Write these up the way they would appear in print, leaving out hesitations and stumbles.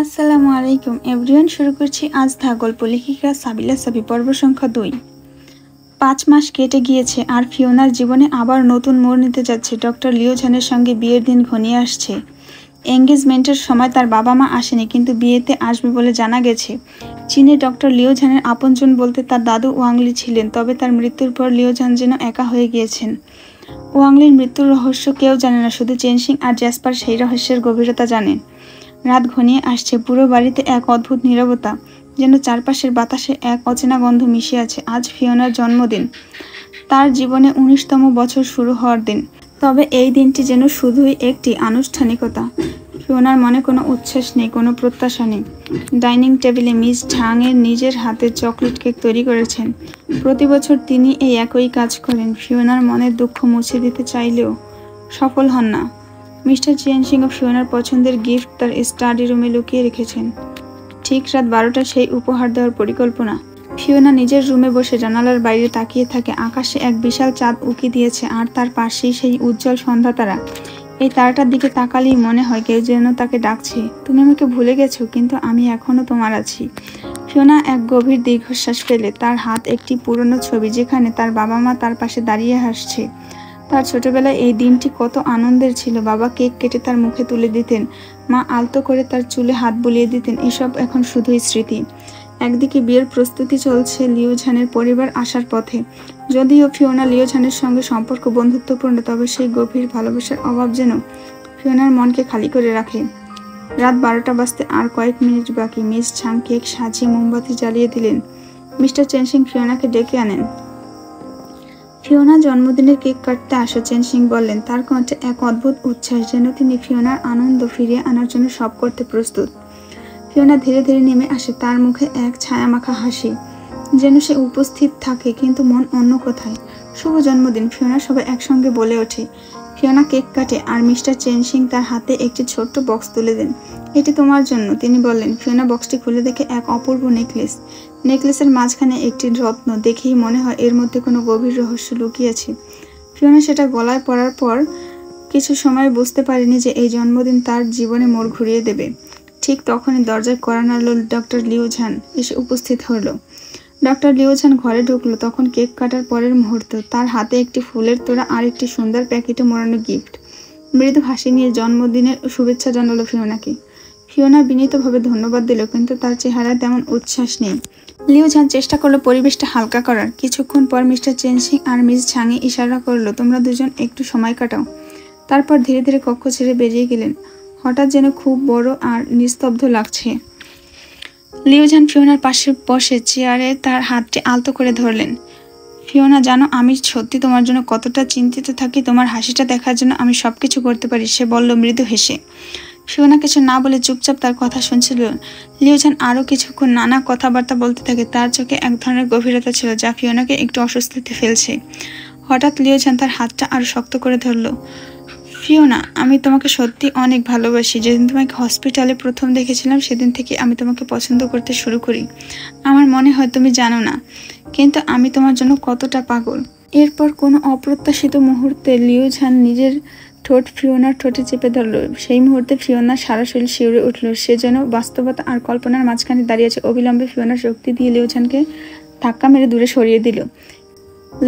আসসালামু আলাইকুম এভরিওয়ান, শুরু করছি আজ থা গল্প। লেখিকা সাবিলা সাবি, পর্ব সংখ্যা 2। 5 মাস কেটে গিয়েছে আর ফিওনার জীবনে আবার নতুন মোড় নিতে যাচ্ছে। ডক্টর লিও ঝানের সঙ্গে বিয়ের দিন ঘনিয়ে আসছে। এঙ্গেজমেন্টের সময় তার বাবা মা আসেনি, কিন্তু বিয়েতে আসবে বলে জানা গেছে। চীনে ডক্টর লিও ঝানের আপনজন বলতে তার দাদু ওয়াংলি ছিলেন, তবে তার মৃত্যুর পর লিও ঝান যেন একা হয়ে গিয়েছেন। ওয়াংলির মৃত্যুর রহস্য কেউ জানে না, শুধু চেনসিং আর জ্যাসপার সেই রহস্যের গভীরতা জানেন। রাত ঘনিয়ে আসছে, পুরো বাড়িতে এক অদ্ভুত নীরবতা, যেন চারপাশের বাতাসে এক অচেনা গন্ধ মিশে আছে। আজ ফিওনার জন্মদিন, তার জীবনে 19তম বছর শুরু হওয়ার দিন। তবে এই দিনটি যেন শুধুই একটি আনুষ্ঠানিকতা। ফিওনার মনে কোনো উচ্ছ্বাস নেই, কোনো প্রত্যাশা নেই। ডাইনিং টেবিলে মিস ঝাংয়ের নিজের হাতে চকলেট কেক তৈরি করেছেন। প্রতি বছর তিনি এই একই কাজ করেন। ফিওনার মনের দুঃখ মুছে দিতে চাইলেও সফল হন না। মিস্টার চেনসিং ফিওনার পছন্দের গিফট তার স্টাডি রুমে লুকিয়ে রেখেছেন। ঠিক রাত 12টায় সেই উপহার দেওয়ার পরিকল্পনা। ফিওনা নিজের রুমে বসে জানালার বাইরে তাকিয়ে থাকে। আকাশে এক বিশাল চাঁদ উঁকি দিয়েছে, আর তার পাশেই সেই উজ্জ্বল সন্ধ্যা তারা। এই তারাটার দিকে তাকালেই মনে হয় কেউ যেন তাকে ডাকছে, তুমি আমাকে ভুলে গেছো, কিন্তু আমি এখনো তোমার আছি। ফিওনা এক গভীর দীর্ঘশ্বাস ফেলে। তার হাত একটি পুরনো ছবি, যেখানে তার বাবা মা তার পাশে দাঁড়িয়ে হাসছে। তার ছোটবেলায় এই দিনটি কত আনন্দের ছিল। বাবা কেক কেটে তার মুখে তুলে দিতেন, মা আলতো করে তার চুলে হাত বুলিয়ে দিতেন। এসব এখন শুধুই স্মৃতি। একদিকে বিয়ের প্রস্তুতি চলছে, লিও ঝানের পরিবার আসার পথে। যদিও ফিওনা লিও ঝানের সঙ্গে সম্পর্ক বন্ধুত্বপূর্ণ, তবে সেই গভীর ভালোবাসার অভাব যেন ফিওনার মনকে খালি করে রাখে। রাত 12টা বাজতে আর কয়েক মিনিট বাকি। মিস ঝাং কেক সাজিয়ে মোমবাতি জ্বালিয়ে দিলেন। মিস্টার চেনসিং ফিওনাকে ডেকে আনেন। ফিওনা, জন্মদিনের কেক কাটতে আসো, চেনসিং বললেন। তার কণ্ঠে এক অদ্ভুত উচ্ছ্বাস, যেন তিনি ফিওনার আনন্দ ফিরিয়ে আনার জন্য সব করতে প্রস্তুত। ফিওনা ধীরে ধীরে নেমে আসে, তার মুখে এক ছায়ামাখা হাসি, যেন সে উপস্থিত থাকে কিন্তু মন অন্য কোথায়। শুভ জন্মদিন, ফিওনা, সবাই একসঙ্গে বলে ওঠে। ফিওনা কেক কাটে আর মিস্টার চেনসিং তার হাতে একটি ছোট্ট বক্স তুলে দেন। এটি তোমার জন্য, তিনি বললেন। ফিওনা বক্সটি খুলে দেখে এক অপূর্ব নেকলেস। নেকলেসের মাঝখানে একটি রত্ন। দেখেই মনে হয় এর মধ্যে কোনো গভীর রহস্য লুকিয়েছে। ফিওনা সেটা গলায় পরার পর কিছু সময় বুঝতে পারেনি যে এই জন্মদিন তার জীবনে মোড় ঘুরিয়ে দেবে। ঠিক তখনই দরজায় কড়া নাড়ল। ডক্টর লিও ঝান এসে উপস্থিত হলো। ডক্টর লিও ঝান ঘরে ঢুকলো তখন কেক কাটার পরের মুহূর্ত। তার হাতে একটি ফুলের তোড়া আর একটি সুন্দর প্যাকেটে মোড়ানো গিফট। মৃদু হাসি নিয়ে জন্মদিনের শুভেচ্ছা জানালো ফিওনাকে। ফিওনা বিনীতভাবে ধন্যবাদ দিল, কিন্তু তার চেহারায় তেমন উচ্ছ্বাস নেই। লিও ঝান চেষ্টা করলো পরিবেশটা হালকা করার। কিছুক্ষণ পর মিস্টার চেনসিং আর মিস ঝাংয়ে ইশারা করলো, তোমরা দুজন একটু সময় কাটাও। তারপর ধীরে ধীরে কক্ষ ছেড়ে বেরিয়ে গেলেন। হঠাৎ যেন খুব বড় আর নিস্তব্ধ লাগছে। লিও ঝান ফিওনার পাশে বসে চেয়ারে তার হাতটি আলতো করে ধরলেন। ফিওনা, জানো আমি সত্যি তোমার জন্য কতটা চিন্তিত থাকি। তোমার হাসিটা দেখার জন্য আমি সবকিছু করতে পারি, সে বলল মৃদু হেসে। ফিওনা কিছু না বলে চুপচাপ তার কথা শুনছিল। লিও ঝান আরও কিছুক্ষণ নানা কথাবার্তা বলতে থাকে। তার চোখে এক ধরনের গভীরতা ছিল, যা ফিওনাকে একটু অস্বস্তিতে ফেলছে। হঠাৎ লিও ঝান তার হাতটা আরো শক্ত করে ধরল। ফিওনা, আমি তোমাকে সত্যি অনেক ভালোবাসি। যেদিন তোমাকে হসপিটালে প্রথম দেখেছিলাম সেদিন থেকে আমি তোমাকে পছন্দ করতে শুরু করি। আমার মনে হয় তুমি জানো না, কিন্তু আমি তোমার জন্য কতটা পাগল। এরপর কোনো অপ্রত্যাশিত মুহূর্তে লিও ঝান নিজের ঠোঁট ফিওনার ঠোঁটে চেপে ধরল। সেই মুহূর্তে ফিওনার সারা শরীর শিউরে উঠল। সে যেন বাস্তবতা আর কল্পনার মাঝখানে দাঁড়িয়েছে। অবিলম্বে ফিওনার শক্তি দিয়ে লিও ঝানকে ধাক্কা মেরে দূরে সরিয়ে দিল।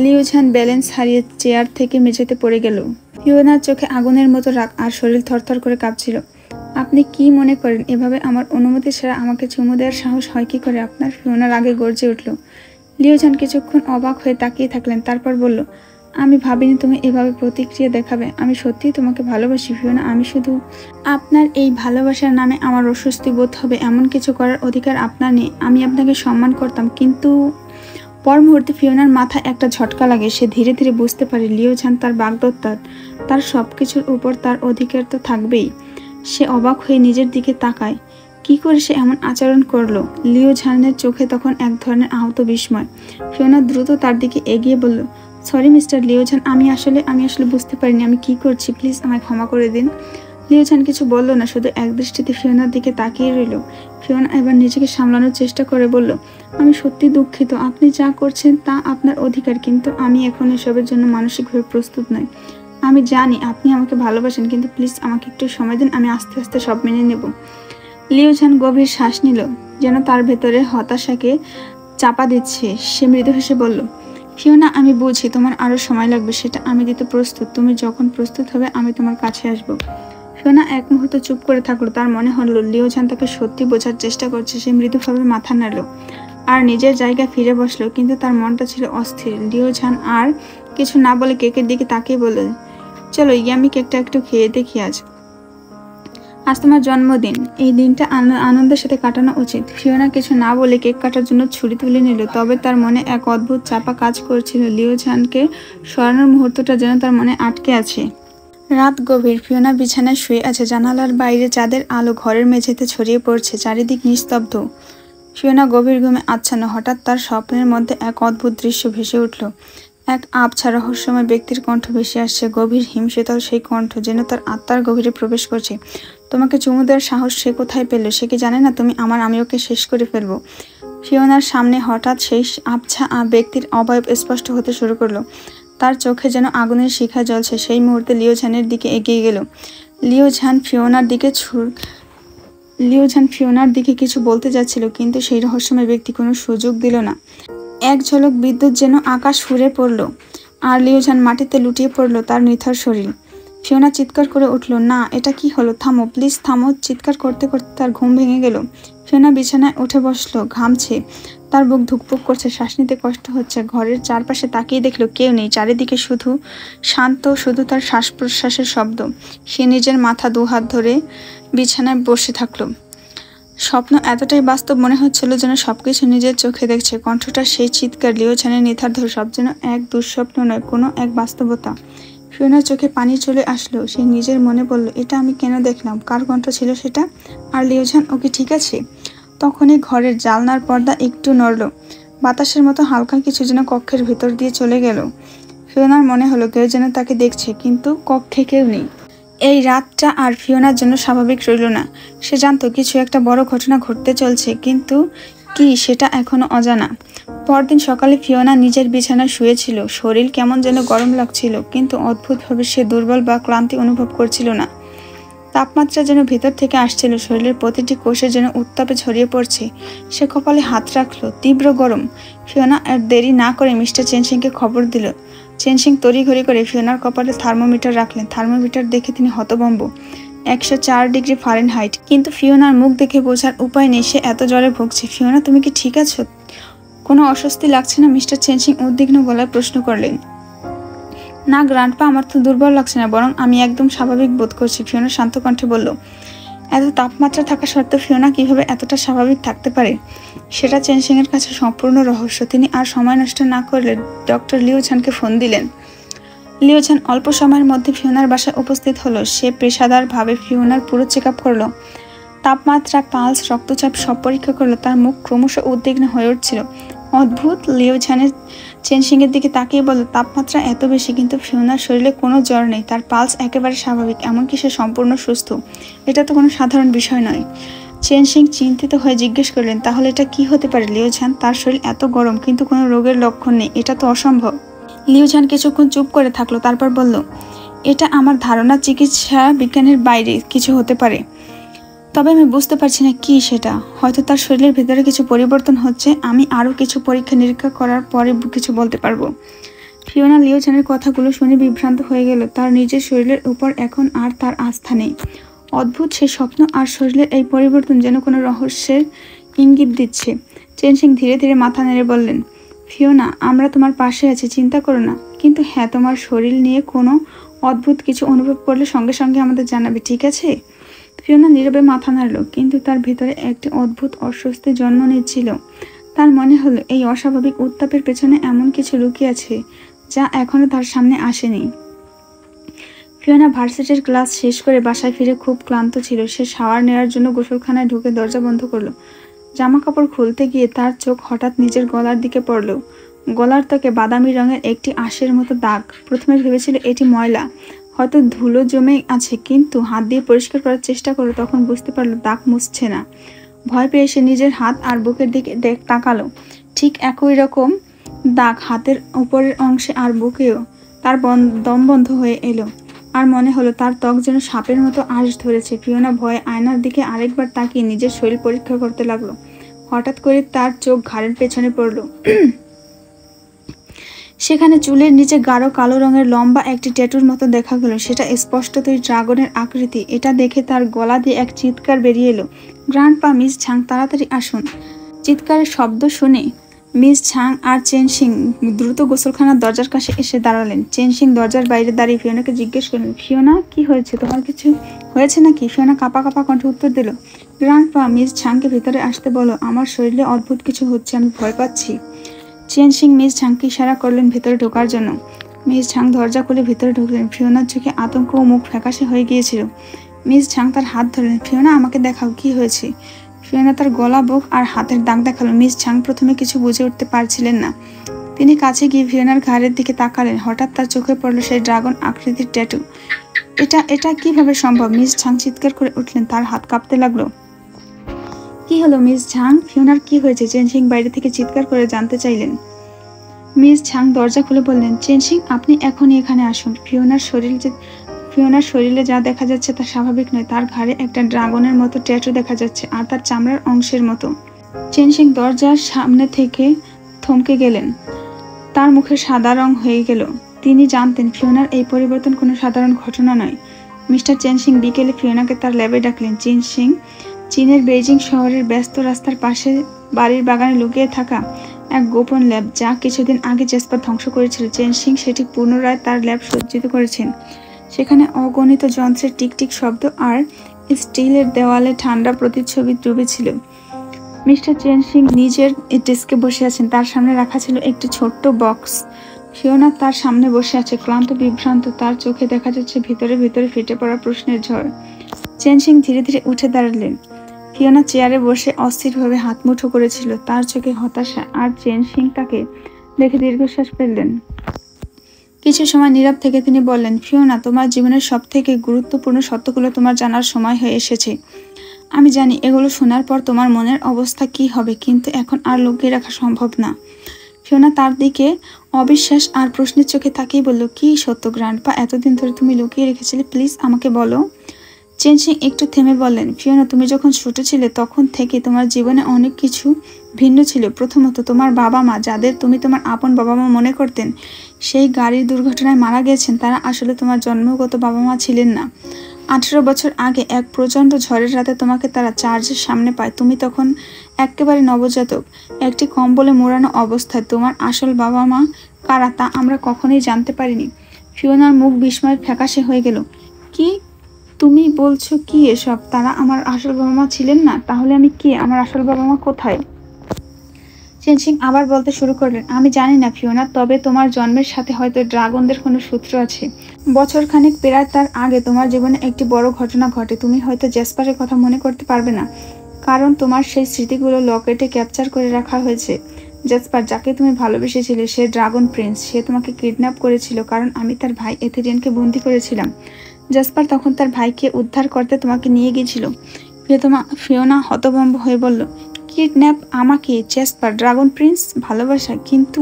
লিও ঝান ব্যালেন্স হারিয়ে চেয়ার থেকে মেঝেতে পড়ে গেল। ফিওনার চোখে আগুনের মতো রাগ আর শরীর থরথর করে কাঁপছিল। আপনি কি মনে করেন এভাবে আমার অনুমতি ছাড়া আমাকে চুমু দেওয়ার সাহস হয় কি করে আপনার? ফিওনার আগে গর্জে উঠল। লিও ঝান কিছুক্ষণ অবাক হয়ে তাকিয়ে থাকলেন, তারপর বলল, আমি ভাবিনি তুমি এভাবে প্রতিক্রিয়া দেখাবে। আমি সত্যিই তোমাকে ভালোবাসি ফিওনা। আমি শুধু আপনার এই ভালোবাসার নামে আমার অস্বস্তি বোধ হবে এমন কিছু করার অধিকার আপনার নেই। আমি আপনাকে সম্মান করতাম, কিন্তু পর মুহূর্তে ফিওনার মাথায় একটা ঝটকা লাগে। সে ধীরে ধীরে বুঝতে পারে লিও ঝান তার বাগদত্তা, তার সবকিছুর উপর তার অধিকার তো থাকবেই। সে অবাক হয়ে নিজের দিকে তাকায়। কি করে সে এমন আচরণ করলো? লিও ঝানের চোখে তখন এক ধরনের আহত বিস্ময়। ফিওনা দ্রুত তার দিকে এগিয়ে বলল, সরি মিস্টার লিও ঝান, আমি আসলে বুঝতে পারিনি আমি কি করছি, প্লিজ আমায় ক্ষমা করে দিন। লিও ঝান কিছু বলল না, শুধু এক দৃষ্টিতে ফিওনার দিকে তাকিয়ে রইল। ফিওনা এবার নিজেকে সামলানোর চেষ্টা করে বলল, আমি সত্যি দুঃখিত। আপনি যা করছেন তা আপনার অধিকার, কিন্তু আমি এখন এসবের জন্য মানসিকভাবে প্রস্তুত নই। আমি জানি আপনি আমাকে ভালোবাসেন, কিন্তু প্লিজ আমাকে একটু সময় দিন, আমি আস্তে আস্তে সব মেনে নেব। লিওঝান গভীর শ্বাস নিল, যেন তার ভেতরে হতাশাকে চাপা দিচ্ছে। সে মৃদু হেসে বলল, ফিওনা, আমি বুঝি তোমার আরো সময় লাগবে, সেটা আমি দিতে প্রস্তুত। তুমি যখন প্রস্তুত হবে আমি তোমার কাছে আসবো। ফিওনা এক মুহূর্ত চুপ করে থাকলো। তার মনে হলো লিওঝান তাকে সত্যি বোঝার চেষ্টা করছে। সে মৃদুভাবে মাথা নাড়ল আর নিজের জায়গায় ফিরে বসলো, কিন্তু তার মনটা ছিল অস্থির। লিওঝান আর কিছু না বলে কেকের দিকে তাকিয়ে বলল, চলো ইয়ামি কেকটা একটু খেয়ে দেখি। আজ তোমার জন্মদিন, এই দিনটা আনন্দের সাথে কাটানো উচিত। ফিওনা কিছু না বলে কেক কাটার জন্য ছুরি তুলে নিল, তবে তার মনে এক অদ্ভুত চাপা কাজ করছিল। লিওঝানকে সরানোর মুহূর্তটা যেন তার মনে আটকে আছে। রাত গভীর। ফিওনা বিছানায় শুয়ে আছে। জানালার বাইরে চাঁদের আলো ঘরের মেঝেতে ছড়িয়ে পড়ছে। চারিদিক নিস্তব্ধ। ফিওনা গভীর ঘুমে আচ্ছন্ন। হঠাৎ তার স্বপ্নের মধ্যে এক অদ্ভুত দৃশ্য ভেসে উঠল। এক আবছা রহস্যময় ব্যক্তির কণ্ঠ ভেসে আসছে। গভীর হিমশীতল সেই কণ্ঠ যেন তার আত্মার গভীরে প্রবেশ করছে। তোমাকে চুমু দেওয়ার সাহস সে কোথায় পেল? সে কি জানে না তুমি আমি ওকে শেষ করে ফেলবো? ফিওনার সামনে হঠাৎ সেই আবছা ব্যক্তির অবয়ব স্পষ্ট হতে শুরু করলো। তার চোখে যেন আগুনের শিখা জ্বলছে। সেই মুহূর্তে লিওঝানের দিকে এগিয়ে গেল। লিওঝান ফিওনার দিকে কিছু বলতে যাচ্ছিল, কিন্তু সেই রহস্যময় ব্যক্তি কোনো সুযোগ দিল না। এক ঝলক বিদ্যুৎ যেন আকাশ ফুঁড়ে পড়ল, আর লিওঝান মাটিতে লুটিয়ে পড়ল, তার নিথর শরীর। ফিওনা চিৎকার করে উঠল, না, এটা কি হলো? থামো, প্লিজ থামো। চিৎকার করতে করতে তার ঘুম ভেঙে গেল। ফিওনা বিছানায় উঠে বসলো, ঘামছে, তার বুক ধুকপুক করছে, শ্বাস নিতে কষ্ট হচ্ছে। ঘরের চারপাশে তাকিয়ে দেখলো কেউ নেই। চারিদিকে শুধু শান্ত, শুধু তার শ্বাস প্রশ্বাসের শব্দ। সে নিজের মাথা দুহাত ধরে বিছানায় বসে থাকলো। স্বপ্ন এতটাই বাস্তব মনে হচ্ছিল যেন সবকিছু নিজের চোখে দেখছে। কণ্ঠটা সেই চিৎকার, লিওঝানের নির্ধার সব যেন এক দুঃস্বপ্ন নয়, কোনো এক বাস্তবতা। ফিওনার চোখে পানি চলে আসলো। সে নিজের মনে বলল, এটা আমি কেন দেখলাম? কার কণ্ঠ ছিল সেটা? আর লিওঝান ও কি ঠিক আছে? তখনই ঘরের জানলার পর্দা একটু নড়ল। বাতাসের মতো হালকা কিছু যেন কক্ষের ভেতর দিয়ে চলে গেল। ফিওনার মনে হলো কেউ যেন তাকে দেখছে, কিন্তু কক্ষে কেউ নেই। এই রাতটা আর ফিওনার জন্য স্বাভাবিক রইল না। সে জানতো কিছু একটা বড় ঘটনা ঘটতে চলছে, কিন্তু কি সেটা এখনো অজানা। পরদিন সকালে ফিওনা নিজের বিছানায় শুয়েছিল। শরীর কেমন যেন গরম লাগছিল, কিন্তু অদ্ভুতভাবে সে দুর্বল বা ক্লান্তি অনুভব করছিল না। তাপমাত্রা যেন ভেতর থেকে আসছিল, শরীরের প্রতিটি কোষে যেন উত্তাপে ছড়িয়ে পড়ছে। সে কপালে হাত রাখলো, তীব্র গরম। ফিওনা আর দেরি না করে মিস্টার চেনসিংকে খবর দিল। চেনসিং তড়িঘড়ি করে ফিওনার কপালে থার্মোমিটার রাখলেন। থার্মোমিটার দেখে তিনি হতভম্ব। 104 ডিগ্রি ফারেনহাইট। কিন্তু ফিওনার মুখ দেখে বোঝার উপায় নেই সে এত জ্বরে ভুগছে। ফিওনা, তুমি কি ঠিক আছো? কোনো অস্বস্তি লাগছে না? মিস্টার চেনসিং উদ্বিগ্ন গলায় প্রশ্ন করলেন। না গ্র্যান্ডপা, আমার তো দুর্বল লাগছে না, বরং আমি একদম স্বাভাবিক বোধ করছি, ফিওনা শান্ত কণ্ঠে বলল। এত তাপমাত্রা থাকা সত্ত্বেও ফিওনা কিভাবে এতটা স্বাভাবিক থাকতে পারে সেটা চেনসিংয়ের কাছে সম্পূর্ণ রহস্য। তিনি আর সময় নষ্ট না করলে ডক্টর লিওঝানকে ফোন দিলেন। লিওঝান অল্প সময়ের মধ্যে ফিওনার বাসায় উপস্থিত হলো। সে পেশাদারভাবে ফিওনার পুরো চেক আপ করলো। তাপমাত্রা, পালস, রক্তচাপ সব পরীক্ষা করলো। তার মুখ ক্রমশ উদ্বিগ্ন হয়ে উঠছিল। অদ্ভুত। লিওঝানের চেনসিংয়ের দিকে তাকিয়ে বলল, তাপমাত্রা এত বেশি, কিন্তু ফিওনার শরীরে কোনো জ্বর নেই, তার পালস একেবারে স্বাভাবিক, এমনকি সে সম্পূর্ণ সুস্থ। এটা তো কোনো সাধারণ বিষয় নয়। চেনসিং চিন্তিত হয়ে জিজ্ঞেস করলেন, তাহলে এটা কি হতে পারে লিওঝান? তার শরীর এত গরম, কিন্তু কোনো রোগের লক্ষণ নেই, এটা তো অসম্ভব। লিওঝান কিছুক্ষণ চুপ করে থাকলো, তারপর বলল, এটা আমার ধারণা চিকিৎসা বিজ্ঞানের বাইরে কিছু হতে পারে, তবে আমি বুঝতে পারছি না কি সেটা। হয়তো তার শরীরের ভেতরে কিছু পরিবর্তন হচ্ছে। আমি আরও কিছু পরীক্ষা নিরীক্ষা করার পরে কিছু বলতে পারবো। ফিওনা লিওঝানের কথাগুলো শুনে বিভ্রান্ত হয়ে গেল। তার নিজের শরীরের উপর এখন আর তার আস্থা নেই। অদ্ভুত সে স্বপ্ন আর শরীরের এই পরিবর্তন যেন কোনো রহস্যের ইঙ্গিত দিচ্ছে। চেনসিং ধীরে ধীরে মাথা নেড়ে বললেন, ফিওনা, আমরা তোমার পাশে আছি, চিন্তা করো না। কিন্তু হ্যাঁ, তোমার শরীর নিয়ে কোনো অদ্ভুত কিছু অনুভব করলে সঙ্গে সঙ্গে আমাদের জানাবে, ঠিক আছে? ফিওনা নীরবে মাথা নাড়ল, কিন্তু তার ভেতরে একটি অদ্ভুত অস্বস্তি জন্ম নিচ্ছিল। তার মনে হলো এই অস্বাভাবিক উত্তাপের পেছনে এমন কিছু লুকিয়ে আছে যা এখনো তার সামনে আসেনি। ফিওনা ভার্সিটির ক্লাস শেষ করে বাসায় ফিরে খুব ক্লান্ত ছিল। সে শাওয়ার নেওয়ার জন্য গোসলখানায় ঢুকে দরজা বন্ধ করলো। জামা কাপড় খুলতে গিয়ে তার চোখ হঠাৎ নিজের গলার দিকে পড়ল। গলার ত্বকে বাদামি রঙের একটি আঁশের মতো দাগ। প্রথমে ভেবেছিল এটি ময়লা, হয়তো ধুলো জমে আছে, কিন্তু হাত দিয়ে পরিষ্কার করার চেষ্টা করলো, তখন বুঝতে পারলো দাগ মুছছে না। ভয় পেয়ে সে নিজের হাত আর বুকের দিকে তাকালো। ঠিক একই রকম দাগ হাতের উপরের অংশে আর বুকেও। তার দম বন্ধ হয়ে এলো আর মনে হলো তার ত্বক যেন সাপের মতো আঁশ ধরেছে। ফিওনা ভয়ে আয়নার দিকে আরেকবার তাকিয়ে নিজের শরীর পরীক্ষা করতে লাগলো। হঠাৎ করে তার চোখ ঘাড়ের পেছনে পড়ল। সেখানে চুলের নিচে গাঢ় কালো রঙের লম্বা একটি ট্যাটুর মতো দেখা গেল। সেটা স্পষ্টতই ড্রাগনের আকৃতি। এটা দেখে তার গলা দিয়ে এক চিৎকার বেরিয়ে এলো, গ্র্যান্ডপা, মিস ঝাং, তাড়াতাড়ি আসুন। চিৎকারের শব্দ শুনে মিস ঝাং আর চেন সিং দ্রুত গোসলখানার দরজার কাছে এসে দাঁড়ালেন। চেন সিং দরজার বাইরে দাঁড়িয়ে ফিওনাকে জিজ্ঞেস করলেন, ফিওনা, কি হয়েছে? তোমার কিছু হয়েছে নাকি? ফিওনা কাঁপা কাঁপা কণ্ঠে উত্তর দিল, গ্র্যান্ডপা, মিস ঝাংকে ভিতরে আসতে বলো, আমার শরীরে অদ্ভুত কিছু হচ্ছে, আমি ভয় পাচ্ছি। চেন সিং মিস ঝাংকে ইশারা করলেন ভিতরে ঢোকার জন্য। মিস ঝাং দরজা খুলে ভিতরে ঢুকলেন। ফিওনার চোখে আতঙ্ক ও মুখ ফ্যাকাশে হয়ে গিয়েছিল। মিস ঝাং তার হাত ধরলেন। ফিওনা, আমাকে দেখাও, কি হয়েছে? ফিওনা তার গলা, বুক আর হাতের দাগ দেখালো। মিস ঝাং প্রথমে কিছু বুঝে উঠতে পারছিলেন না। তিনি কাছে গিয়ে ফিওনার ঘাড়ের দিকে তাকালেন। হঠাৎ তার চোখে পড়ল সেই ড্রাগন আকৃতির ট্যাটু। এটা কিভাবে সম্ভব? মিস ঝাং চিৎকার করে উঠলেন। তার হাত কাঁপতে লাগলো। কি হলো মিস ঝাং? ফিওনার কি হয়েছে? চেন সিং বাইরে থেকে চিৎকার করে জানতে চাইলেন। মিস ঝাং দরজা খুলে বললেন, চেন সিং, আপনি এখনই এখানে আসুন। ফিওনার শরীরে যা দেখা যাচ্ছে তা স্বাভাবিক নয়। তার ঘাড়ে একটা ড্রাগনের মতো ট্যাটু দেখা যাচ্ছে, আর তার চামড়ার অংশের মতো। চেন সিং দরজার সামনে থেকে থমকে গেলেন। তার মুখে সাদা রং হয়ে গেল। তিনি জানতেন ফিওনার এই পরিবর্তন কোনো সাধারণ ঘটনা নয়। মিস্টার চেন সিং বিকেলে ফিওনাকে তার ল্যাবে ডাকলেন। চীনের বেইজিং শহরের ব্যস্ত রাস্তার পাশে বাড়ির বাগানে লুকিয়ে থাকা এক গোপন ল্যাব, যা কিছুদিন আগে জেসপার ধ্বংস করেছিল, চেন সিং সেটি পুনরায় তার ল্যাব সজ্জিত করেছেন। সেখানে অগণিত যন্ত্রের টিকটিক শব্দ আর স্টিলের দেওয়ালে ঠান্ডা প্রতিচ্ছবি ডুবেছিল। মিস্টার চেন সিং নিজের ডেস্কে বসে আছেন। তার সামনে রাখা ছিল একটি ছোট্ট বক্স। ফিওনা তার সামনে বসে আছে, ক্লান্ত, বিভ্রান্ত। তার চোখে দেখা যাচ্ছে ভিতরে ভিতরে ফেটে পড়া প্রশ্নের ঝড়। চেন সিং ধীরে ধীরে উঠে দাঁড়ালেন। ফিওনা চেয়ারে বসে অস্থিরভাবে হাত মুঠো করেছিল। তার চোখে হতাশা। আর চেন সিং তাকে দেখে দীর্ঘশ্বাস ফেললেন। কিছু সময় নীরব থেকে তিনি বললেন, ফিওনা, তোমার জীবনের সবথেকে গুরুত্বপূর্ণ সত্যগুলো তোমার জানার সময় হয়ে এসেছে। আমি জানি এগুলো শোনার পর তোমার মনের অবস্থা কি হবে, কিন্তু এখন আর লুকিয়ে রাখা সম্ভব না। ফিওনা তার দিকে অবিশ্বাস আর প্রশ্নের চোখে তাকিয়ে বলল, কি সত্য গ্র্যান্ডপা? এতদিন ধরে তুমি লুকিয়ে রেখেছিলে, প্লিজ আমাকে বলো। চেন সিং একটু থেমে বললেন, ফিওনা, তুমি যখন ছোট ছিলে তখন থেকে তোমার জীবনে অনেক কিছু ভিন্ন ছিল। প্রথমত, তোমার বাবা মা, যাদের তুমি তোমার আপন বাবা মা মনে করতেন, সেই গাড়ির দুর্ঘটনায় মারা গেছেন। তারা আসলে তোমার জন্মগত বাবা মা ছিলেন না। 18 বছর আগে এক প্রচণ্ড ঝড়ের রাতে তোমাকে তারা চার্চের সামনে পায়। তুমি তখন একেবারে নবজাতক, একটি কম্বলে মোড়ানো অবস্থায়। তোমার আসল বাবা মা কারা তা আমরা কখনোই জানতে পারিনি। ফিওনার মুখ বিস্ময়ের ফ্যাকাশে হয়ে গেল। কি তুমি বলছো? কি এসব? তারা আমার আসল বাবা মা ছিলেন না? তাহলে আমি কে? আমার আসল বাবা মা কোথায়? চেন সিং আবার বলতে শুরু করলেন, আমি জানি না ফিওনা, তবে তোমার জন্মের সাথে হয়তো ড্রাগনদের কোনো সূত্র আছে। বছরখানেক পেরায় তার আগে তোমার জীবনে একটি বড় ঘটনা ঘটে। তুমি হয়তো জেসপারের কথা মনে করতে পারবে না, কারণ তোমার সেই স্মৃতিগুলো লকেটে ক্যাপচার করে রাখা হয়েছে। জেসপার, যাকে তুমি ভালোবেসেছিলে, সে ড্রাগন প্রিন্স। সে তোমাকে কিডন্যাপ করেছিল কারণ আমি তার ভাই এথেরিয়ানকে বন্দি করেছিলাম। জেসপার তখন তার ভাইকে উদ্ধার করতে তোমাকে নিয়ে গিয়েছিল। ফিওনা হতভম্ব হয়ে বলল, কিডন্যাপ? আমাকে? Jasper, dragon prince? ভালোবাসা? কিন্তু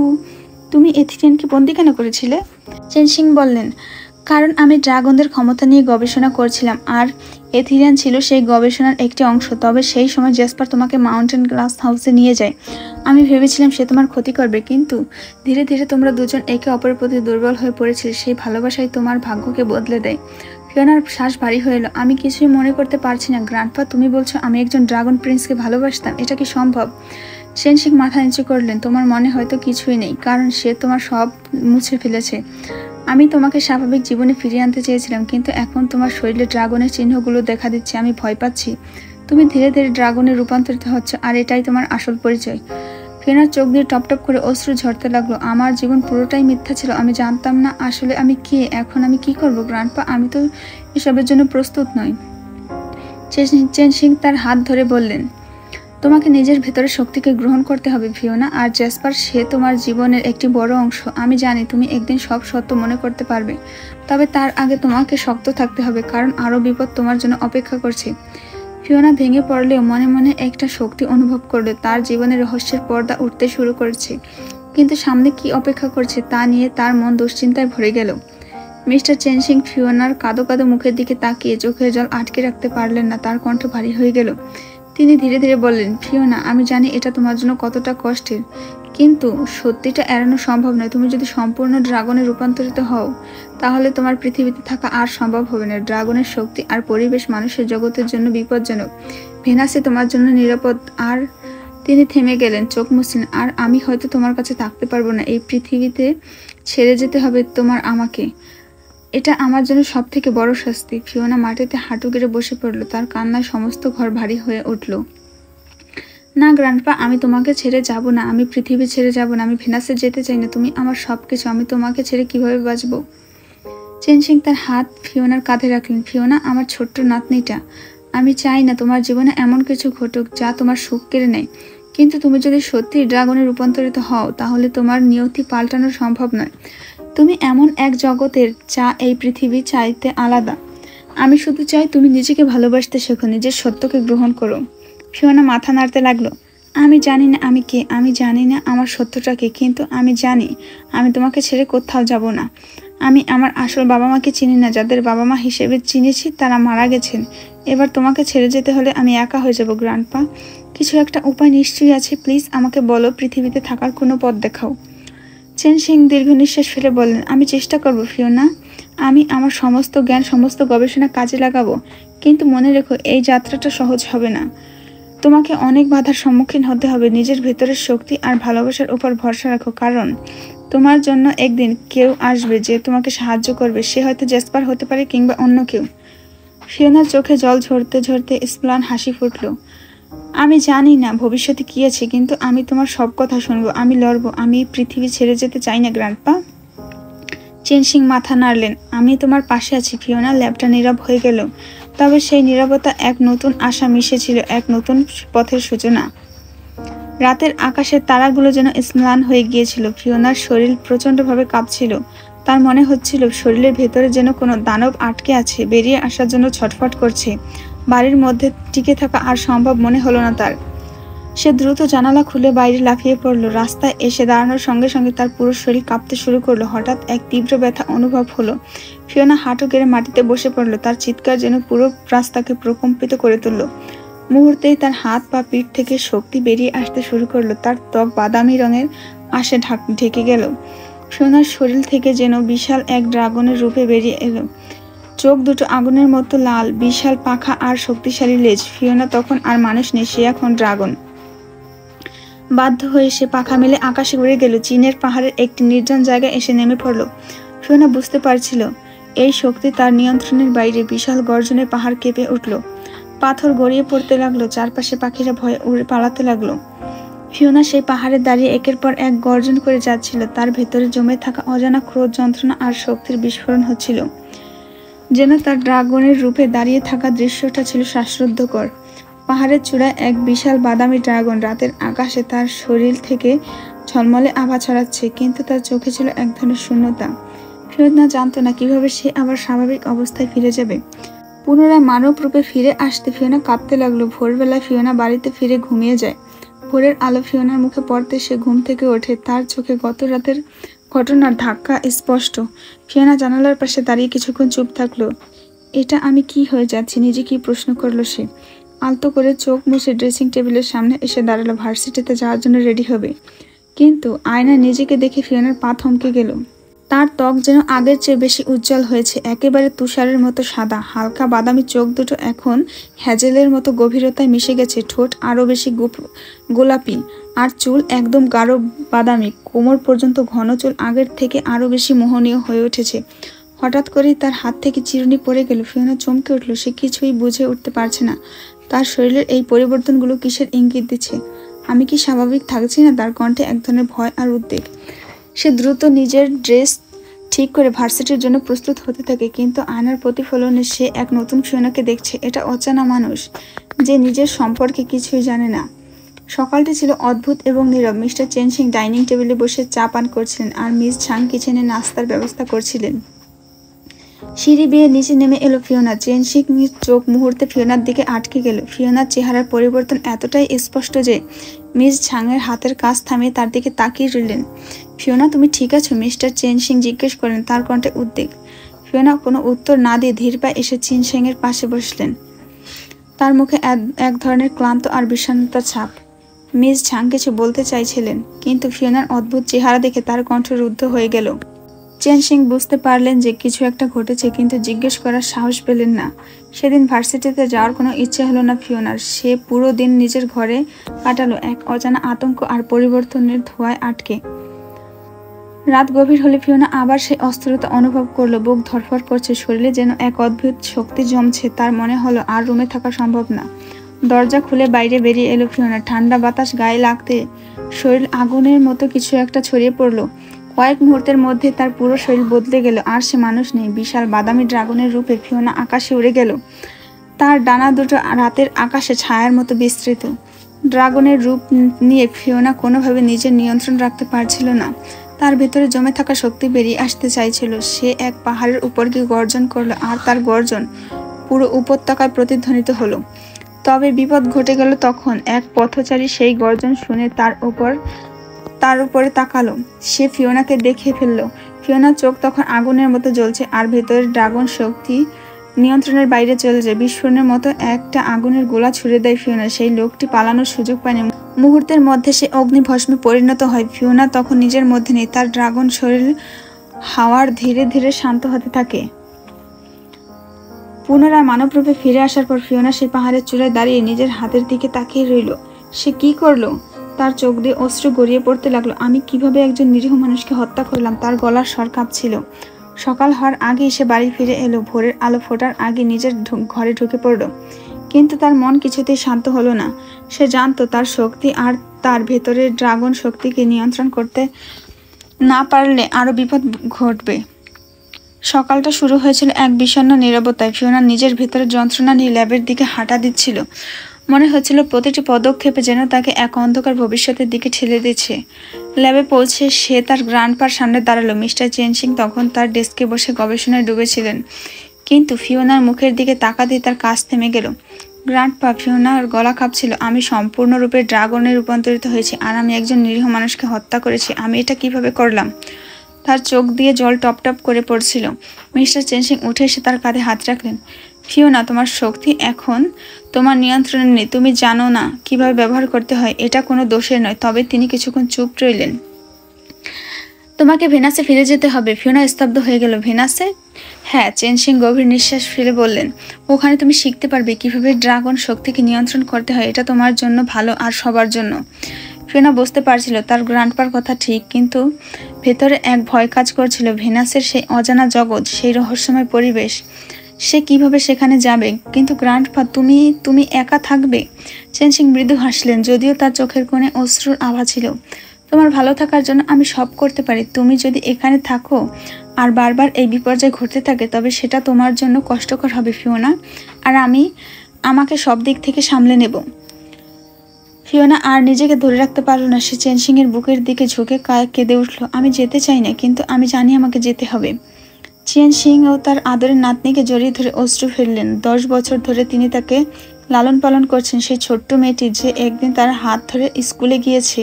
তুমি এথেরিয়ানকে বন্দি কেন করেছিলে? চেন সিং বললেন, কারণ আমি ড্রাগনদের ক্ষমতা নিয়ে গবেষণা করছিলাম, আর এথেরিয়ান ছিল সেই গবেষণার একটি অংশ। তবে সেই সময় জেসপার তোমাকে মাউন্টেন গ্লাস হাউসে নিয়ে যায়। আমি ভেবেছিলাম সে তোমার ক্ষতি করবে, কিন্তু ধীরে ধীরে তোমরা দুজন একে অপরের প্রতি দুর্বল হয়ে পড়েছিলে। সেই ভালোবাসাই তোমার ভাগ্যকে বদলে দেয়। ফিওনার শ্বাস ভারী হয়ে এলো। আমি কিছুই মনে করতে পারছি না গ্র্যান্ডপা, তুমি বলছো আমি একজন ড্রাগন প্রিন্সকে ভালোবাসতাম? এটা কি সম্ভব? চেন সিং মাথা নিচু করলেন, তোমার মনে হয়তো কিছুই নেই, কারণ সে তোমার সব মুছে ফেলেছে। আমি তোমাকে স্বাভাবিক জীবনে ফিরিয়ে আনতে চেয়েছিলাম, কিন্তু এখন তোমার শরীরে ড্রাগনের চিহ্নগুলো দেখা দিচ্ছে। আমি ভয় পাচ্ছি। তুমি ধীরে ধীরে ড্রাগনে রূপান্তরিত হচ্ছ, আর এটাই তোমার আসল পরিচয়। ফিওনার চোখ দিয়ে টপটপ করে অশ্রু ঝরতে লাগলো। আমার জীবন পুরোটাই মিথ্যা ছিল। আমি জানতাম না আসলে আমি কে। এখন আমি কি করবো গ্র্যান্ডপা? আমি তো এসবের জন্য প্রস্তুত নই। চেন সিং তার হাত ধরে বললেন, তোমাকে নিজের ভেতরের শক্তিকে গ্রহণ করতে হবে ফিওনা। আর জেসপার, সে তোমার জীবনের একটি বড় অংশ। আমি জানি তুমি একদিন সব সত্য মনে করতে পারবে, তবে তার আগে তোমাকে শক্ত থাকতে হবে, কারণ আরও বিপদ তোমার জন্য অপেক্ষা করছে। ফিওনা ভেঙে পড়লেও মনে মনে একটা শক্তি অনুভব করলো। তার জীবনের রহস্যের পর্দা উঠতে শুরু করেছে, কিন্তু সামনে কি অপেক্ষা করছে তা নিয়ে তার মন দুশ্চিন্তায় ভরে গেল। মিস্টার চেনসিং ফিওনার কাঁদো কাঁদো মুখের দিকে তাকিয়ে চোখের জল আটকে রাখতে পারলেন না, তার কণ্ঠ ভারী হয়ে গেল। তিনি ধীরে ধীরে বললেন, ফিওনা, আমি জানি এটা তোমার জন্য কতটা কষ্টের, কিন্তু সত্যিটা এড়ানো সম্ভব নয়। তুমি যদি সম্পূর্ণ ড্রাগনে রূপান্তরিত হও, তাহলে তোমার পৃথিবীতে থাকা আর সম্ভব হবে না। ড্রাগনের শক্তি আর পরিবেশ মানুষের জগতের জন্য বিপজ্জনক। ভেনাসে তোমার জন্য নিরাপদ। আর তিনি থেমে গেলেন, চোখ মুছলেন। আর আমি হয়তো তোমার কাছে থাকতে পারবো না। এই পৃথিবীতে ছেড়ে যেতে হবে তোমার আমাকে। এটা আমার জন্য সব থেকে বড় শাস্তি। ফিওনা মাটিতে হাঁটু গেড়ে বসে পড়ল। তার কান্নায় সমস্ত ঘর ভারী হয়ে উঠল। না গ্র্যান্ডপা, আমি তোমাকে ছেড়ে যাব না। আমি পৃথিবী ছেড়ে যাব না। আমি ভেনাসে যেতে চাই না। তুমি আমার সবকিছু। আমি তোমাকে ছেড়ে কিভাবে বাঁচবো? চেনসিং তার হাত ফিওনার কাঁধে রাখলেন। ফিওনা, আমার ছোট্ট নাতনিটা, আমি চাই না তোমার জীবনে এমন কিছু ঘটুক যা তোমার সুখ কেড়ে নেয়। কিন্তু তুমি যদি সত্যি ড্রাগনে রূপান্তরিত হও, তাহলে তোমার নিয়তি পাল্টানো সম্ভব নয়। তুমি এমন এক জগতের যা এই পৃথিবী চাইতে আলাদা। আমি শুধু চাই তুমি নিজেকে ভালোবাসতে শেখো, নিজের সত্যকে গ্রহণ করো। ফিওনা মাথা নাড়তে লাগলো। আমি জানি না আমি কে, আমি জানি না আমার সত্যটা কি, কিন্তু আমি জানি আমি তোমাকে ছেড়ে কোথাও যাব না। আমি আমার আসল বাবা মাকে চিনি না। যাদের বাবা মা হিসেবে চিনেছি তারা মারা গেছেন। এবার তোমাকে ছেড়ে যেতে হলে আমি একা হয়ে যাব গ্র্যান্ডপা। কিছু একটা উপায় নিশ্চয়ই আছে। প্লিজ আমাকে বলো, পৃথিবীতে থাকার কোনো পথ দেখাও। চেনসিং দীর্ঘ নিঃশ্বাস ফেলে বললেন, আমি চেষ্টা করব ফিওনা। আমি আমার সমস্ত জ্ঞান, সমস্ত গবেষণা কাজে লাগাবো। কিন্তু মনে রেখো, এই যাত্রাটা সহজ হবে না। তোমাকে অনেক বাধার সম্মুখীন হতে হবে। নিজের ভেতরের শক্তি আর ভালোবাসার উপর ভরসা রাখো, কারণ তোমার জন্য একদিন কেউ আসবে যে তোমাকে সাহায্য করবে। সে হয়তো জেসপার হতে পারে, কিংবা অন্য কেউ। ফিওনার চোখে জল ঝরতে ঝরতে স্প্লান হাসি ফুটল। আমি জানি না ভবিষ্যতে কি আছে, কিন্তু আমি তোমার সব কথা শুনবো। আমি লড়বো। আমি পৃথিবী ছেড়ে যেতে চাই না গ্র্যান্ডপা। চেনসিং মাথা নাড়লেন। আমি তোমার পাশে আছি ফিওনা। ল্যাবটা নীরব হয়ে গেল। তবে সেই নীরবতা এক নতুন আশা মিশেছিল, এক নতুন পথের সূচনা। রাতের আকাশের তারাগুলো যেন ম্লান হয়ে গিয়েছিল। ফিওনার শরীর প্রচণ্ডভাবে কাঁপছিল। তার মনে হচ্ছিল শরীরের ভেতরে যেন কোনো দানব আটকে আছে, বেরিয়ে আসার জন্য ছটফট করছে। বাড়ির মধ্যে টিকে থাকা আর সম্ভব মনে হলো না তার। সে দ্রুত জানালা খুলে বাইরে লাফিয়ে পড়ল। রাস্তায় এসে দাঁড়ানোর সঙ্গে সঙ্গে তার পুরো শরীর কাঁপতে শুরু করলো। হঠাৎ এক তীব্র ব্যথা অনুভব হলো। ফিওনা হাঁটু গেড়ে মাটিতে বসে পড়ল। তার চিৎকার যেন পুরো রাস্তাকে প্রকম্পিত করে তুলল। মুহূর্তেই তার হাত পা পিঠ থেকে শক্তি বেরিয়ে আসতে শুরু করলো। তার ত্বক বাদামি রঙের আশে ঢেকে গেল। ফিওনার শরীর থেকে যেন বিশাল এক ড্রাগনের রূপে বেরিয়ে এলো। চোখ দুটো আগুনের মতো লাল, বিশাল পাখা আর শক্তিশালী লেজ। ফিওনা তখন আর মানুষ নেই, সে এখন ড্রাগন। বাধ্য হয়ে সে পাখা মেলে আকাশে উড়ে গেল। চীনের পাহাড়ের একটি নির্জন জায়গায় এসে নেমে পড়ল। ফিওনা বুঝতে পারছিল এই শক্তি তার নিয়ন্ত্রণের বাইরে। বিশাল গর্জনে পাহাড় কেঁপে উঠল। পাথর গড়িয়ে পড়তে লাগলো। চারপাশে পাখিরা ভয়ে উড়ে পালাতে লাগলো। ফিওনা সেই পাহাড়ে দাঁড়িয়ে একের পর এক গর্জন করে যাচ্ছিল। তার ভেতরে জমে থাকা অজানা ক্রোধ, যন্ত্রণা আর শক্তির বিস্ফোরণ হচ্ছিল। যেন তার ড্রাগনের রূপে দাঁড়িয়ে থাকা দৃশ্যটা ছিল শ্বাসরুদ্ধকর। পাহাড়ের চূড়ায় এক বিশাল বাদামি ড্রাগন। রাতের আকাশে তার শরীর থেকে ঝলমলে আভা ছড়াচ্ছে, কিন্তু তার চোখে ছিল এক ধরনের শূন্যতা। ফিওনা জানতো না কিভাবে সে আবার স্বাভাবিক অবস্থায় ফিরে যাবে। পুনরায় মানব রূপে ফিরে আসতে ফিওনা কাঁপতে লাগলো। ভোরবেলায় ফিওনা বাড়িতে ফিরে ঘুমিয়ে যায়। ভোরের আলো ফিওনার মুখে পড়তে সে ঘুম থেকে ওঠে। তার চোখে গত রাতের ঘটনার ধাক্কা স্পষ্ট। ফিওনা জানালার পাশে দাঁড়িয়ে কিছুক্ষণ চুপ থাকলো। এটা আমি কি হয়ে যাচ্ছি, নিজে কি প্রশ্ন করলো সে। আলতো করে চোখ মুছে ড্রেসিং টেবিলের সামনে এসে দাঁড়ালো। ভার্সিটিতে যাওয়ার জন্য রেডি হবে, কিন্তু আয়নায় নিজেকে দেখে ফিওনার পা থমকে গেল। তার ত্বক যেন আগের চেয়ে বেশি উজ্জ্বল হয়েছে, একেবারে তুষারের মতো সাদা। হালকা বাদামি চোখ দুটো এখন হ্যাজেলের মতো গভীরতায় মিশে গেছে। ঠোঁট আরও বেশি গোলাপি, আর চুল একদম গাঢ় বাদামি। কোমর পর্যন্ত ঘন চুল আগের থেকে আরও বেশি মোহনীয় হয়ে উঠেছে। হঠাৎ করেই তার হাত থেকে চিরুনি পড়ে গেল। ফিওনা চমকে উঠল। সে কিছুই বুঝে উঠতে পারছে না তার শরীরের এই পরিবর্তনগুলো কিসের ইঙ্গিত দিচ্ছে। আমি কি স্বাভাবিক থাকছি না? তার কণ্ঠে এক ধরনের ভয় আর উদ্বেগ। সে দ্রুত নিজের ড্রেস ঠিক করে ভার্সিটির জন্য প্রস্তুত হতে থাকে, কিন্তু আয়নার প্রতিফলনে সে এক নতুন ফিওনাকে দেখছে। এটা অজানা মানুষ, যে নিজের সম্পর্কে কিছুই জানে না। সকালটি ছিল অদ্ভুত এবং নীরব। মিস্টার চেনসিং ডাইনিং টেবিলে বসে চা পান করছিলেন, আর মিস ঝাং কিচেনে নাস্তার ব্যবস্থা করছিলেন। সিঁড়ি বেয়ে নিচে নেমে এলো ফিওনা। চেনসিং চোখ মুহূর্তে ফিওনার দিকে আটকে গেল। ফিওনার চেহারার পরিবর্তন এতটাই স্পষ্ট যে মিস ঝাংয়ের হাতের কাজ থামিয়ে তার দিকে তাকিয়ে রইলেন। ফিওনা, তুমি ঠিক আছো? মিস্টার চেনসিং জিজ্ঞেস করেন, তার কণ্ঠে উদ্বেগ। ফিওনা কোনো উত্তর না দিয়ে ধীর পায়ে এসে চেনশিংয়ের পাশে বসলেন। তার মুখে এক ধরনের ক্লান্ত আর বিষণ্ণতার ছাপ। মিস ঝাং কিছু বলতে চাইছিলেন, কিন্তু ফিওনার অদ্ভুত চেহারা দেখে তার কণ্ঠ রুদ্ধ হয়ে গেল। চেনশিং বুঝতে পারলেন যে কিছু একটা ঘটেছে, কিন্তু জিজ্ঞেস করার সাহস পেলেন না। সেদিন ভার্সিটিতে যাওয়ার কোনো ইচ্ছে হলো না ফিওনার। সে পুরো দিন নিজের ঘরে কাটালো, এক অজানা আতঙ্ক আর পরিবর্তনের ধোঁয়ায় আটকে। রাত গভীর হলে ফিওনা আবার সেই অস্থিরতা অনুভব করলো। বুক ধড়ফড় করছে, শরীরে যেন এক অদ্ভুত শক্তি জমছে। তার মনে হলো আর রুমে থাকা সম্ভব না। দরজা খুলে বাইরে বেরিয়ে এলো ফিওনা। ঠান্ডা বাতাস গায়ে লাগতে শরীর আগুনের মতো কিছু একটা ছড়িয়ে পড়লো। কয়েক মুহূর্তের মধ্যে তার পুরো শরীর বদলে গেল। আর সে মানুষ নেই, বিশাল বাদামি ড্রাগনের রূপে ফিওনা আকাশে উড়ে গেল। তার ডানা দুটো রাতের আকাশে ছায়ার মতো বিস্তৃত। ড্রাগনের রূপ নিয়ে ফিওনা কোনোভাবে নিজের নিয়ন্ত্রণ রাখতে পারছিল না। তার ভেতরে জমে থাকা শক্তি বেরিয়ে আসতে চাইছিল। সে এক পাহাড়ের উপর গিয়ে গর্জন করলো, আর তার গর্জন পুরো উপত্যকায় প্রতিধ্বনিত হলো। তবে বিপদ ঘটে গেল তখন। এক পথচারী সেই গর্জন শুনে তার উপরে তাকালো। সে ফিওনাকে দেখে ফেলল। ফিওনার চোখ তখন আগুনের মতো জ্বলছে, আর ভেতরের ড্রাগন শক্তি নিয়ন্ত্রণের বাইরে চলে যায়। বিস্ফোরণের মতো একটা আগুনের গোলা ছুড়ে দেয় ফিওনা। সেই লোকটি পালানোর সুযোগ পায়নি। মুহূর্তের মধ্যে সে অগ্নিভস্মে পরিণত হয়। ফিওনা তখন নিজের মধ্যে নেই। তার ড্রাগন শরীর হাওয়ার ধীরে ধীরে শান্ত হতে থাকে। পুনরায় মানবরূপে ফিরে আসার পর ফিওনা সেই পাহাড়ের চূড়ায় দাঁড়িয়ে নিজের হাতের দিকে তাকিয়ে রইল। সে কি করলো? তার চোখ দিয়ে অশ্রু গড়িয়ে পড়তে লাগলো। আমি কিভাবে একজন নিরীহ মানুষকে হত্যা করলাম? তার গলার স্বর কাঁপছিল। সকাল হওয়ার আগেই সে বাড়ি ফিরে এলো। ভোরের আলো ফোটার আগে নিজের ঘরে ঢুকে পড়ল। কিন্তু তার মন কিছুতেই শান্ত হলো না। সে জানতো তার শক্তি আর তার ভেতরের ড্রাগন শক্তিকে নিয়ন্ত্রণ করতে না পারলে আরো বিপদ ঘটবে। সকালটা শুরু হয়েছিল এক বিষণ্ণ নীরবতায়। ফিওনা নিজের ভেতরের যন্ত্রণা নিয়ে ল্যাবের দিকে হাঁটা দিচ্ছিল। মনে হচ্ছিল প্রতিটি পদক্ষেপে যেন তাকে এক অন্ধকার ভবিষ্যতের দিকে ঠেলে দিচ্ছে। ল্যাবে পৌঁছে সে তার গ্র্যান্ডপার সামনে দাঁড়ালো। মিস্টার চেনশিং তখন তার ডেস্কে বসে গবেষণায় ডুবেছিলেন, কিন্তু ফিওনার মুখের দিকে তাকাতেই তার কাজ থেমে গেল। গ্র্যান্ডপা, ফিওনার গলা কাঁপছিল। আমি সম্পূর্ণরূপে ড্রাগনে রূপান্তরিত হয়েছি, আর আমি একজন নিরীহ মানুষকে হত্যা করেছি। আমি এটা কিভাবে করলাম? তার চোখ দিয়ে জল টপ টপ করে পড়ছিল। মিস্টার চেনশিং উঠে এসে তার কাঁধে হাত রাখলেন। ফিওনা, তোমার শক্তি এখন তোমার নিয়ন্ত্রণে নেই। তুমি জানো না কিভাবে ব্যবহার করতে হয়। এটা কোনো দোষের নয়। তবে তিনি কিছুক্ষণ চুপ রইলেন। তোমাকে ভেনাসে ফিরে যেতে হবে। ফিওনা স্তব্ধ হয়ে গেল। ভেনাসে? হ্যাঁ, চেনশিং গভীর নিঃশ্বাস ফেলে বললেন। ওখানে তুমি শিখতে পারবে কিভাবে ড্রাগন শক্তিকে নিয়ন্ত্রণ করতে হয়। এটা তোমার জন্য ভালো, আর সবার জন্য। ফিওনা বুঝতে পারছিল তার গ্র্যান্ডপার কথা ঠিক, কিন্তু ভেতরে এক ভয় কাজ করছিল। ভেনাসের সেই অজানা জগৎ, সেই রহস্যময় পরিবেশ, সে কিভাবে সেখানে যাবে? কিন্তু গ্র্যান্ডপা, তুমি একা থাকবে? চেনশিং মৃদু হাসলেন, যদিও তার চোখের কোণে অশ্রুর আভা ছিল। তোমার ভালো থাকার জন্য আমি সব করতে পারি। তুমি যদি এখানে থাকো আর বারবার এই বিপর্যয় ঘটতে থাকে, তবে সেটা তোমার জন্য কষ্টকর হবে ফিওনা। আর আমাকে সব দিক থেকে সামলে নেব। ফিওনা আর নিজেকে ধরে রাখতে পারল না। সে চেনশিং এর বুকের দিকে ঝুঁকে কেঁদে উঠল। আমি যেতে চাই না, কিন্তু আমি জানি আমাকে যেতে হবে। চেনশিং ও তার আদরের নাতনিকে জড়িয়ে ধরে অশ্রু ফেললেন। 10 বছর ধরে তিনি তাকে লালন পালন করছেন। সেই ছোট্ট মেয়েটি যে একদিন তার হাত ধরে স্কুলে গিয়েছে,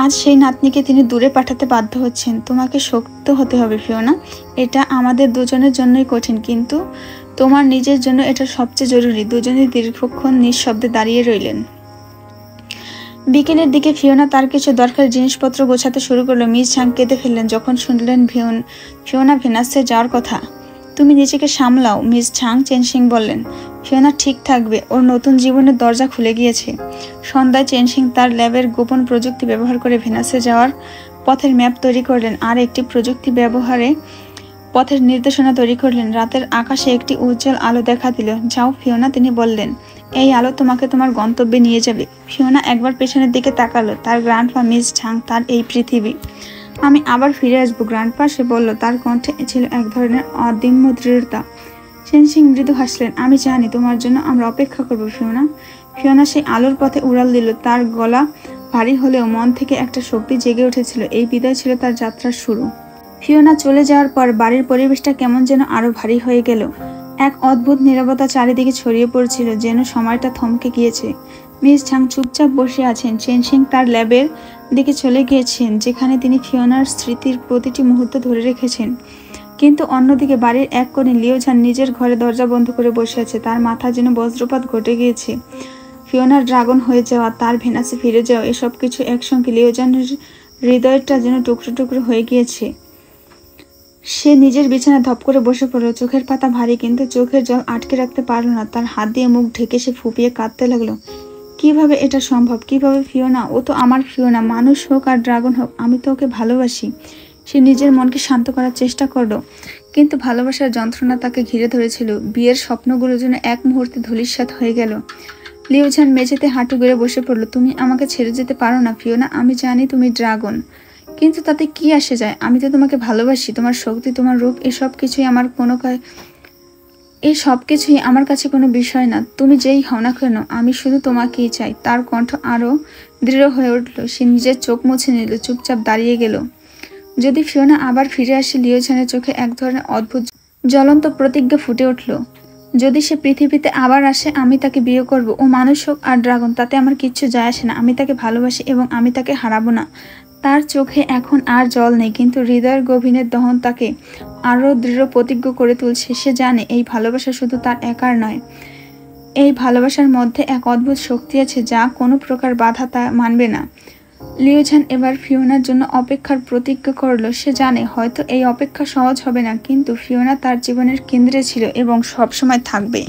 আজ সেই নাতনিকে তিনি দূরে পাঠাতে বাধ্য হচ্ছেন। তোমাকে শক্ত হতে হবে ফিওনা। এটা আমাদের দুজনের জন্যই কঠিন, কিন্তু তোমার নিজের জন্য এটা সবচেয়ে জরুরি। দুজনেই দীর্ঘক্ষণ নিঃশব্দে দাঁড়িয়ে রইলেন। বিকেলের দিকে ফিওনা তার কিছু দরকারি জিনিসপত্র গোছাতে শুরু করলো। মিস ঝাং কেঁদে ফেললেন যখন শুনলেন ফিওনা ভেনাসে যাওয়ার কথা। তুমি নিজেকে সামলাও মিস ঝাং, চেনশিং বললেন। ফিওনা ঠিক থাকবে। ওর নতুন জীবনের দরজা খুলে গিয়েছে। সন্ধ্যায় চেনশিং তার ল্যাবের গোপন প্রযুক্তি ব্যবহার করে ভেনাসে যাওয়ার পথের ম্যাপ তৈরি করলেন, আর একটি প্রযুক্তি ব্যবহারে পথের নির্দেশনা তৈরি করলেন। রাতের আকাশে একটি উজ্জ্বল আলো দেখা দিল। যাও ফিওনা, তিনি বললেন। এই আলো তোমাকে তোমার গন্তব্যে নিয়ে যাবে। ফিওনা একবার পেছনের দিকে তাকালো। তার গ্র্যান্ডপা, মিস ঝাং, তার এই পৃথিবী। আমি আবার ফিরে আসবো গ্র্যান্ডপা, সে বলল। তার কণ্ঠে ছিল এক ধরনের অদম্য দৃঢ়তা। চেনশিং মৃদু হাসলেন। আমি জানি, তোমার জন্য আমরা অপেক্ষা করবো ফিওনা। ফিওনা সেই আলোর পথে উড়াল দিল। তার গলা ভারী হলেও মন থেকে একটা শক্তি জেগে উঠেছিল। এই বিদায় ছিল তার যাত্রার শুরু। ফিওনা চলে যাওয়ার পর বাড়ির পরিবেশটা কেমন যেন আরো ভারী হয়ে গেল। এক অদ্ভুত নীরবতা চারিদিকে ছড়িয়ে পড়ছিল, যেন সময়টা থমকে গিয়েছে। মিস ঝাং চুপচাপ বসে আছেন। চেনশিং তার ল্যাবের দিকে চলে গিয়েছেন, যেখানে তিনি ফিওনার স্মৃতির প্রতিটি মুহূর্ত ধরে রেখেছেন। কিন্তু অন্যদিকে বাড়ির এক কোণে লিওঝান নিজের ঘরে দরজা বন্ধ করে বসে আছে। তার মাথা যেন বজ্রপাত ঘটে গিয়েছে। ফিওনার ড্রাগন হয়ে যাওয়া, তার ভেনাসে ফিরে যাওয়া, এসব কিছু একসঙ্গে লিওঝানের হৃদয়টা যেন টুকরো টুকরো হয়ে গিয়েছে। সে নিজের বিছানায় ধপ করে বসে পড়ল। চোখের পাতা ভারী, কিন্তু চোখের জল আটকে রাখতে পারল না। তার হাত দিয়ে মুখ ঢেকে সে ফুপিয়ে কাঁদতে লাগলো। কিভাবে এটা সম্ভব? কিভাবে ফিওনা? ও তো আমার ফিওনা। মানুষ হোক আর ড্রাগন হোক, আমি তো ওকে ভালোবাসি। সে নিজের মনকে শান্ত করার চেষ্টা করলো, কিন্তু ভালোবাসার যন্ত্রণা তাকে ঘিরে ধরেছিল। বিয়ের স্বপ্নগুলো যেন এক মুহূর্তে ধূলিসাৎ হয়ে গেল। লিওঝান মেঝেতে হাঁটু গেড়ে বসে পড়ল। তুমি আমাকে ছেড়ে যেতে পারো না ফিওনা। আমি জানি তুমি ড্রাগন, কিন্তু তাতে কি আসে যায়? আমি তো তোমাকে ভালোবাসি। তোমার শক্তি, তোমার রূপ, এসব কিছুই আমার কাছে কোনো বিষয় না। তুমি যেই হও না কেন, আমি শুধু তোমাকেই চাই। তার কণ্ঠ আরো দৃঢ় হয়ে উঠল। সে নিজের চোখ মুছে নিল, চুপচাপ দাঁড়িয়ে গেল। যদি ফিওনা আবার ফিরে আসে, লিওঝানের চোখে এক ধরনের অদ্ভুত জ্বলন্ত প্রতিজ্ঞা ফুটে উঠল। যদি সে পৃথিবীতে আবার আসে, আমি তাকে বিয়ে করব। ও মানুষ হোক আর ড্রাগন, তাতে আমার কিচ্ছু যায় আসে না। আমি তাকে ভালোবাসি এবং আমি তাকে হারাবো না। তার চোখে এখন আর জল নেই, কিন্তু হৃদয়ের গভীরের দহন তাকে আরও দৃঢ় প্রতিজ্ঞ করে তুলছে। সে জানে এই ভালোবাসা শুধু তার একার নয়। এই ভালোবাসার মধ্যে এক অদ্ভুত শক্তি আছে, যা কোনো প্রকার বাধা তা মানবে না। লিওঝান এবার ফিওনার জন্য অপেক্ষার প্রতিজ্ঞা করল। সে জানে হয়তো এই অপেক্ষা সহজ হবে না, কিন্তু ফিওনা তার জীবনের কেন্দ্রে ছিল এবং সবসময় থাকবে।